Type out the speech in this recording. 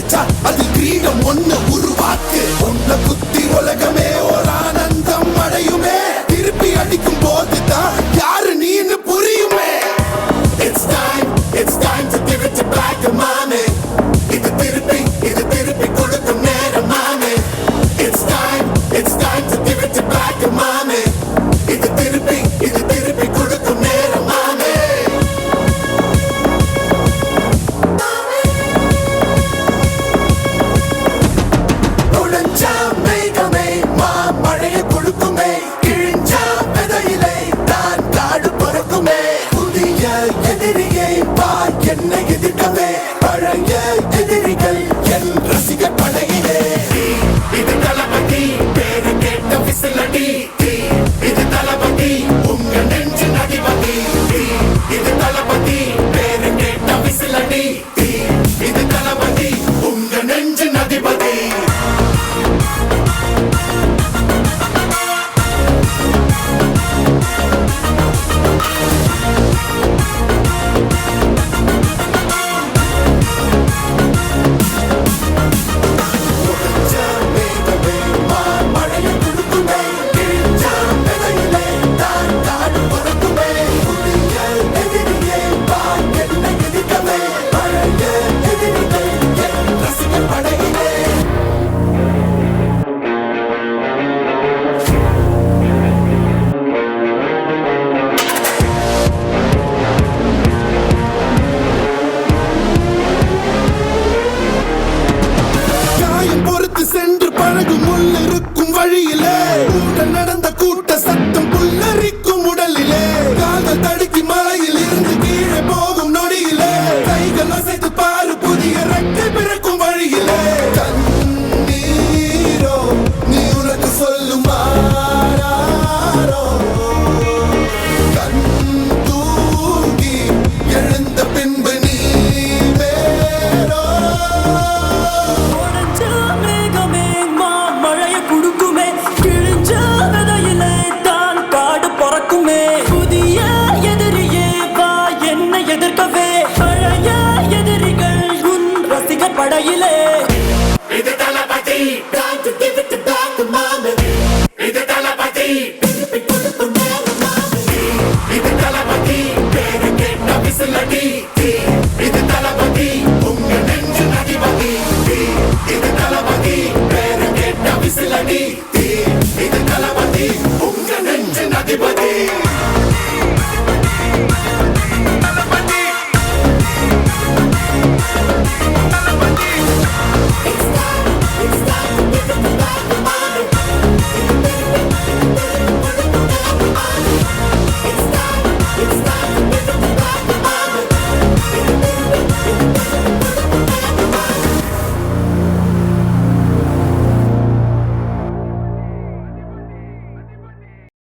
கிடைச்சா அது கிரீடம் ஒண்ணு உருவாக்கு. உன்னை குத்தி உலகமே ஒரு ஆனந்தம் அடையுமே. திருப்பி அடிக்கும் போதுதான் யாரு நீன்னு புரியுமே. It's time to give it to black and mommy. இது திருப்பி கொடுக்கும் நேரம் மாமே. It's time to give it to black and mommy. இது திருப்பி கொடுக்கும் நேரம் மாமே. உடைஞ்சா மேகமே மழையை கொடுக்குமே. கிழிஞ்சா விதையிலே தான் காடு பொறுக்குமே. புதிய எதிரியை வா என்னை எதிர்க்கவே. பழைய எதிரிகள் என் ரசிகர் படையிலே. இது தளபதி பேரு கேட்ட விசிலடி. இது தளபதி உங்க நெஞ்சின் அதிபதி. இது தளபதி பேரு கேட்ட விசிலடி. இது தளபதி உங்க நெஞ்சின் அதிபதி. சென்று பழகும் முள்ளிருக்கும் வழியிலே. கூட நடந்த கூட்ட சத்தம் புல்லரிக்கும் உடலிலே. கால்கள் தடுக்கி மலையில் இருந்து கீழே போகும் நொடியிலே. கைகள் அசைத்து பாரு புதிய ரெக்கை பிறக்கும் வழியிலே. கண்ணீரோ நீ உனக்கு சொல்லும் ஆராரோ. கண் தூங்கி எழுந்த பின்பு நீ வேறோ. புதிய எதிரியே வா என்னை எதிர்க்கவே. பழைய எதிரிகள் உன் ரசிகர் படையிலே. இது தளபதி time to give it to black and mommy. இது தளபதி திருப்பி கொடுக்கும் நேரம் மாமே. இது தளபதி பேரு கேட்ட விசிலடி. இது தளபதி உங்க நெஞ்சின் அதிபதி. இது தளபதி பேரு கேட்ட விசிலடி. இது தளபதி உங்க நெஞ்சின் அதிபதி.